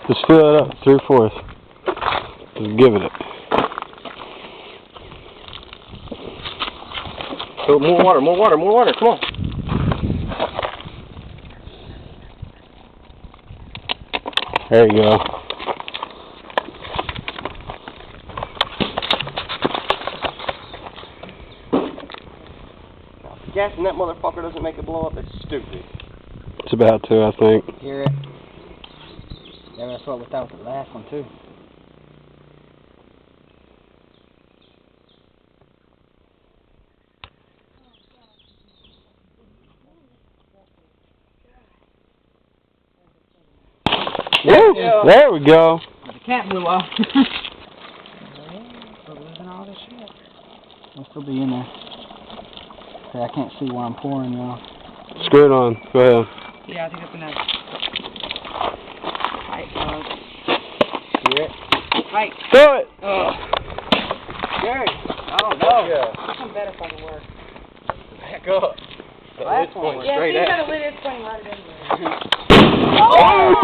Just fill it up, 3/4. Just give it. So more water, come on. There you go. Gassing that motherfucker doesn't make it blow up, that's stupid. It's about to, I think. Hear it? Yeah, that's what we thought with the last one too. Woo! There we go. The cat blew off. We're losing all this shit. It'll still be in there. Okay, I can't see where I'm pouring now. Screw it on. Go ahead. Yeah, I think that's enough. Tight, Hear it? Tight. Do it! Gary! Oh no! Yeah. This one better fucking work. Back up. The lid's pointing straight at. Yeah, see, the lid is pointing right at him. Oh!